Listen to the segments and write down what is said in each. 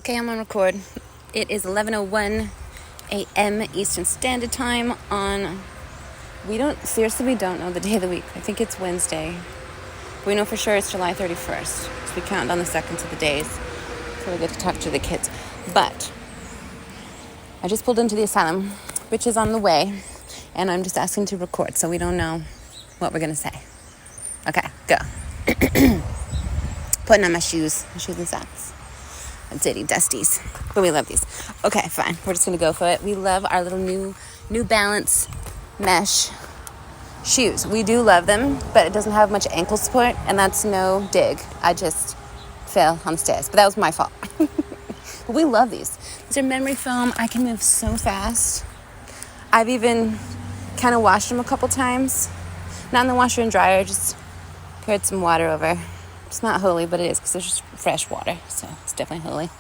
Okay, I'm on record. It is 11:01 a.m. Eastern Standard Time on... We don't know the day of the week. I think it's Wednesday. We know for sure it's July 31st. So we count down the seconds of the days so we get to talk to the kids. But I just pulled into the Asylum, which is on the way. And I'm just asking to record so we don't know what we're going to say. Okay, go. Putting on my shoes and socks. Dirty dusties, but we love these. Okay, fine, we're just gonna go for it. We love our little New Balance mesh shoes. We do love them, but it doesn't have much ankle support, and that's no dig. I just fell on the stairs, but that was my fault. But we love these. These are memory foam. I can move so fast. I've even kind of washed them a couple times, not in the washer and dryer, just poured some water over. It's not holy, but it is because there's just fresh water, so it's definitely holy.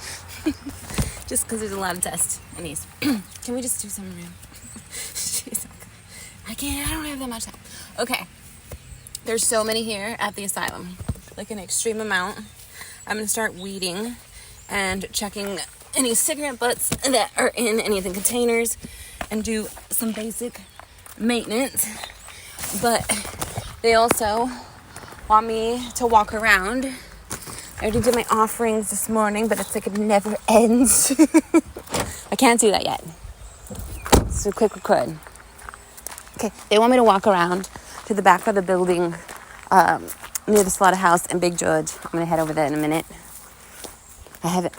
Just because there's a lot of dust in these. Can we just do some room? I don't have that much time. Okay, there's so many here at the Asylum, like an extreme amount. I'm going to start weeding and checking any cigarette butts that are in any of the containers and do some basic maintenance. But they also want me to walk around. I already did my offerings this morning, but it's like it never ends. I can't do that yet. So quick record. Okay, they want me to walk around to the back of the building near the slaughterhouse in Big George. I'm going to head over there in a minute. I haven't...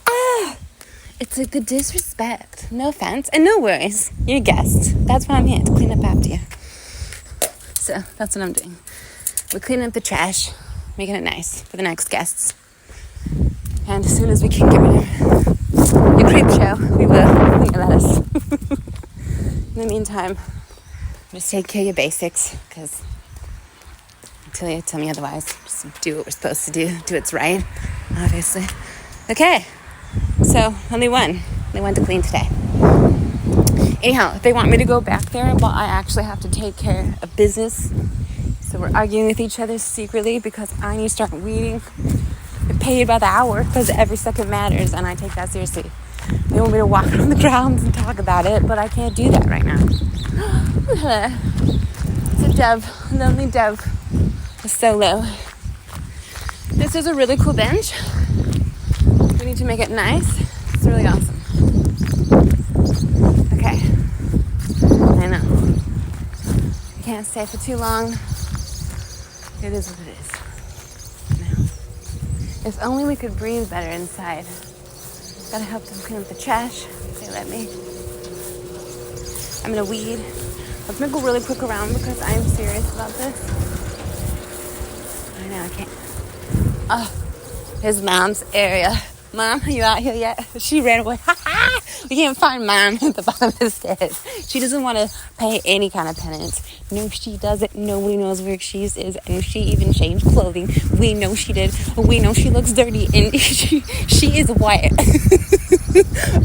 It's like the disrespect. No offense. And no worries. You're a guest. That's why I'm here, to clean up after you. So that's what I'm doing. We're cleaning up the trash, making it nice for the next guests. And as soon as we can get rid of the creep show, we will. You let us. In the meantime, just take care of your basics, because until you tell me otherwise, just do what we're supposed to do what's right, obviously. Okay, so only one to clean today. Anyhow, they want me to go back there, but I actually have to take care of business. So we're arguing with each other secretly because I need to start weeding. Get paid by the hour because every second matters, and I take that seriously. They want me to walk on the grounds and talk about it, but I can't do that right now. It's a dove, a lonely dove, a solo. This is a really cool bench. We need to make it nice. It's really awesome. Okay. I know. I can't stay for too long. It is what it is. Now, if only we could breathe better inside. Gotta help them clean up the trash. They let me. I'm gonna weed. I'm gonna go really quick around because I'm serious about this. I know I can't. Oh, his mom's area. Mom, are you out here yet? She ran away. We can't find Mom at the bottom of the stairs. She doesn't want to pay any kind of penance. No, she doesn't. Nobody knows where she is, and she even changed clothing. We know she did. We know she looks dirty, and she is white.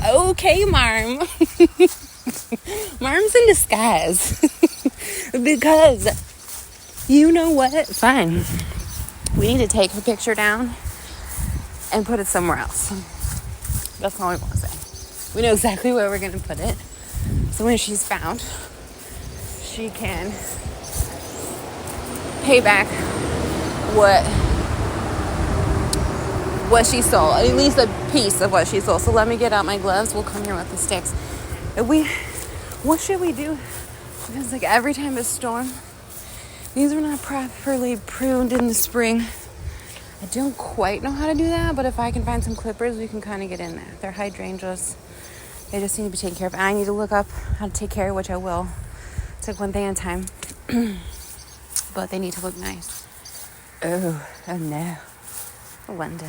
Okay, Marm. Marm's in disguise. Because, you know what? Fine. We need to take her picture down and put it somewhere else. That's all we want to say. We know exactly where we're going to put it. So when she's found, she can pay back what she stole. At least a piece of what she stole. So let me get out my gloves. We'll come here with the sticks. What should we do? Because like every time it's storm, these are not properly pruned in the spring. I don't quite know how to do that, but if I can find some clippers, we can kind of get in there. They're hydrangeas. They just need to be taken care of. I need to look up how to take care of, which I will. It's like one thing at a time. But they need to look nice. Oh no. I wonder.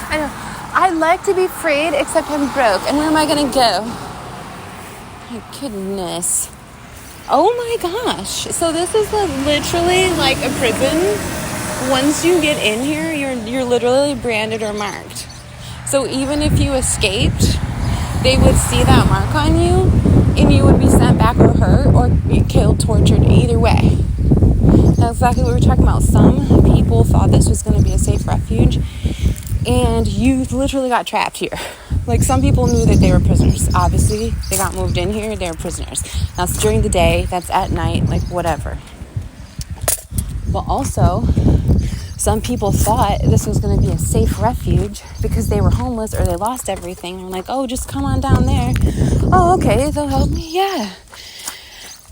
I know. I'd like to be freed, except I'm broke. And where am I going to go? My goodness. Oh my gosh. So this is literally like a prison. Once you get in here, you're literally branded or marked. So even if you escaped, they would see that mark on you and you would be sent back or hurt or be killed, tortured, either way. That's exactly what we were talking about. Some people thought this was going to be a safe refuge, and you literally got trapped here. Like, some people knew that they were prisoners. Obviously, they got moved in here, they're prisoners. That's during the day, that's at night, like, whatever. But also, some people thought this was going to be a safe refuge because they were homeless or they lost everything. And like, oh, just come on down there. Oh, okay, they'll help me. Yeah.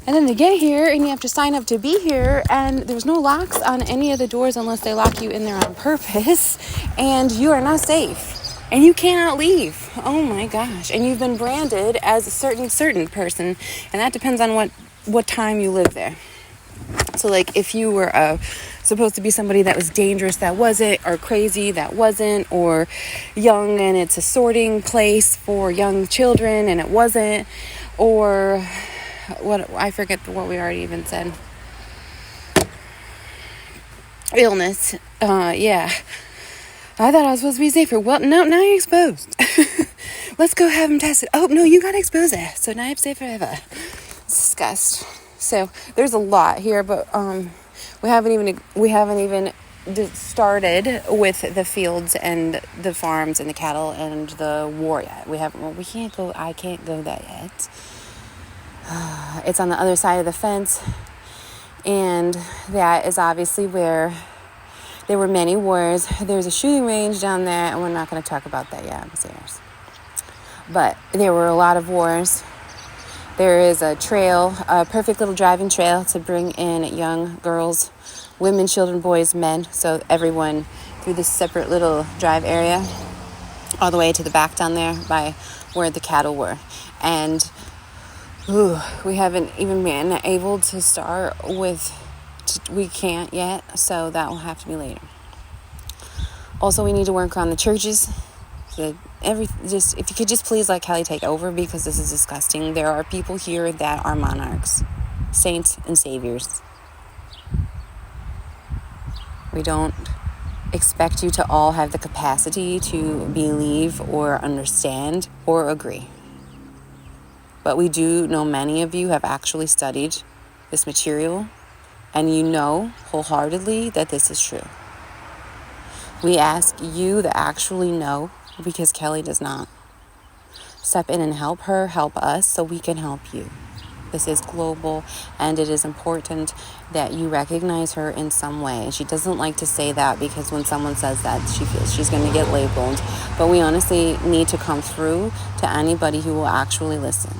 And then they get here and you have to sign up to be here, and there's no locks on any of the doors unless they lock you in there on purpose, and you are not safe and you cannot leave. Oh my gosh. And you've been branded as a certain person, and that depends on what time you live there. So like, if you were supposed to be somebody that was dangerous that wasn't, or crazy that wasn't, or young and it's a sorting place for young children and it wasn't, or what, I forget what we already even said. Illness. Yeah. I thought I was supposed to be safer. Well, no, now you're exposed. Let's go have them tested. Oh, no, you got exposed there. So now you're safe forever. It's disgust. So there's a lot here, but we haven't even started with the fields and the farms and the cattle and the war yet. I can't go there yet. It's on the other side of the fence, and that is obviously where there were many wars. There's a shooting range down there, and we're not going to talk about that yet. I'm serious. But there were a lot of wars. There is a trail, a perfect little driving trail to bring in young girls, women, children, boys, men. So everyone through this separate little drive area, all the way to the back down there by where the cattle were. And we haven't even been able to start with, we can't yet, so that will have to be later. Also, we need to work on the churches. If you could just please let Kelly take over, because this is disgusting. There are people here that are monarchs, saints and saviors. We don't expect you to all have the capacity to believe or understand or agree. But we do know many of you have actually studied this material, and you know wholeheartedly that this is true. We ask you to actually know, because Kelly does not. Step in and help her, help us, so we can help you. This is global, and it is important that you recognize her in some way. She doesn't like to say that, because when someone says that, she feels she's going to get labeled. But we honestly need to come through to anybody who will actually listen.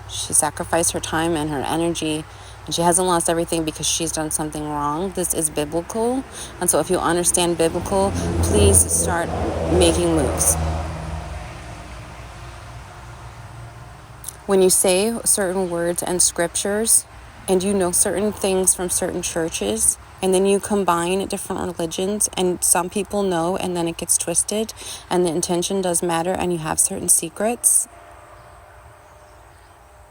She sacrificed her time and her energy, and she hasn't lost everything because she's done something wrong. This is biblical, and so if you understand biblical, please start making moves. When you say certain words and scriptures, and you know certain things from certain churches, and then you combine different religions, and some people know, and then it gets twisted, and the intention does matter, and you have certain secrets.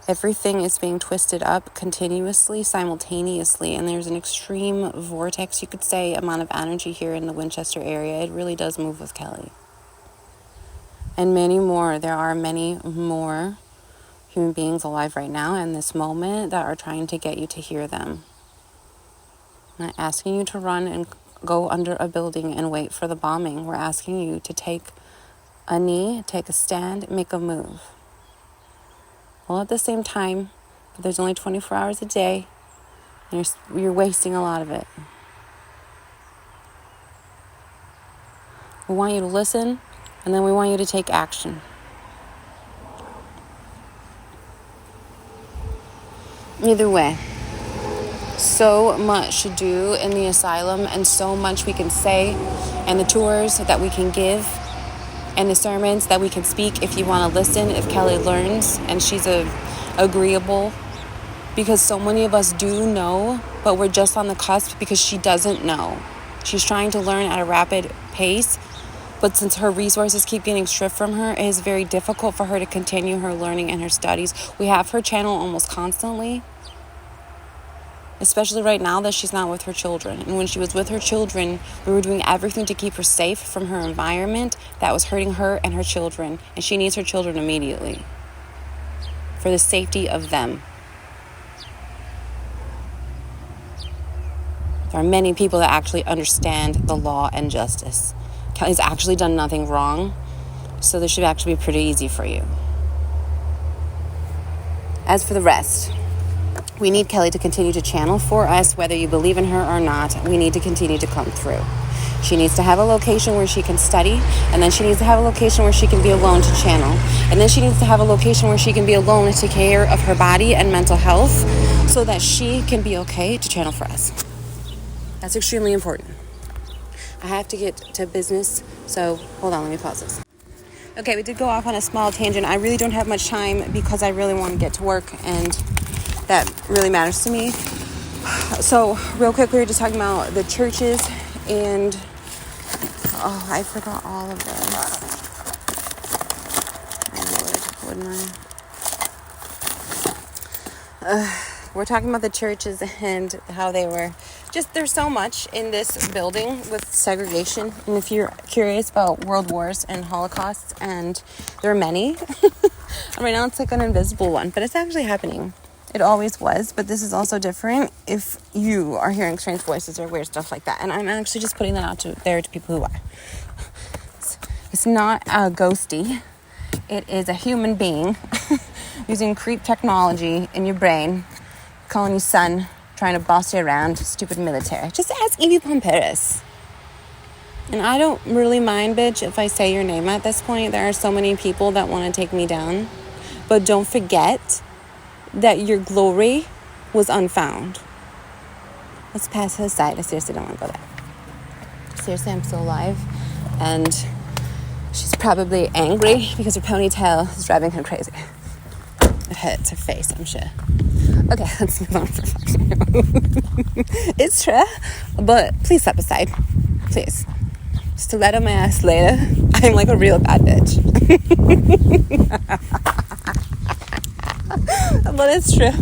Everything is being twisted up continuously, simultaneously, and there's an extreme vortex, you could say, amount of energy here in the Winchester area. It really does move with Kelly. And many more. There are many more human beings alive right now in this moment that are trying to get you to hear them. I'm not asking you to run and go under a building and wait for the bombing. We're asking you to take a knee, take a stand, make a move. All at the same time, but there's only 24 hours a day, and you're wasting a lot of it. We want you to listen, and then we want you to take action. Either way, so much to do in the asylum, and so much we can say, and the tours that we can give, and the sermons that we can speak if you want to listen, if Kelly learns and she's agreeable, because so many of us do know, but we're just on the cusp because she doesn't know. She's trying to learn at a rapid pace, but since her resources keep getting stripped from her, it is very difficult for her to continue her learning and her studies. We have her channel almost constantly, especially right now that she's not with her children. And when she was with her children, we were doing everything to keep her safe from her environment that was hurting her and her children. And she needs her children immediately for the safety of them. There are many people that actually understand the law and justice. Kelly's actually done nothing wrong, so this should actually be pretty easy for you. As for the rest, we need Kelly to continue to channel for us, whether you believe in her or not. We need to continue to come through. She needs to have a location where she can study, and then she needs to have a location where she can be alone to channel. And then she needs to have a location where she can be alone to take care of her body and mental health so that she can be okay to channel for us. That's extremely important. I have to get to business, so hold on, let me pause this. Okay, we did go off on a small tangent. I really don't have much time because I really want to get to work, and that really matters to me. So real quick, we were just talking about the churches, and I forgot all of this. Oh Lord, wouldn't I? We're talking about the churches and how they were just, there's so much in this building with segregation. And if you're curious about world wars and holocausts, and there are many, right now it's like an invisible one, but it's actually happening. It always was, but this is also different if you are hearing strange voices or weird stuff like that. And I'm actually just putting that out there to people who are. It's not a ghosty. It is a human being using creep technology in your brain, calling you son, trying to boss you around, stupid military. Just ask Evie Pomperis. And I don't really mind, bitch, if I say your name at this point. There are so many people that want to take me down. But don't forget that your glory was unfound. Let's pass it aside. I seriously don't want to go there. Seriously, I'm still alive. And she's probably angry because her ponytail is driving her crazy. It hurts her face, I'm sure. Okay, let's move on for fuck's sake. It's true, but please step aside. Please. Stiletto my ass later. I'm like a real bad bitch. But it's true.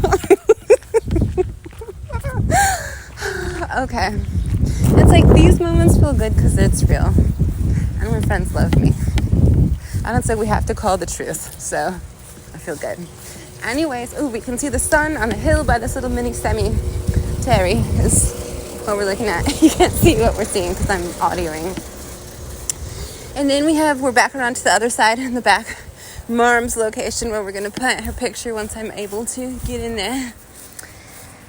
Okay. It's like these moments feel good because it's real. And my friends love me. I don't say we have to call the truth, so I feel good. Anyways, we can see the sun on a hill by this little mini cemetery is what we're looking at. You can't see what we're seeing because I'm audioing. And then we're back around to the other side in the back, Marm's location, where we're going to plant her picture once I'm able to get in there.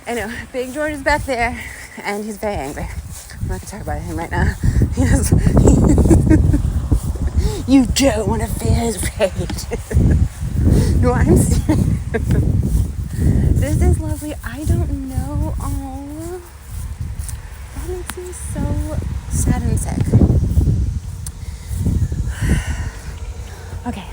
I know, Big George is back there, and he's very angry. I'm not going to talk about him right now. You don't want to feel his rage. No, I'm serious. This is lovely. I don't know. Oh, that makes me so sad and sick. Okay.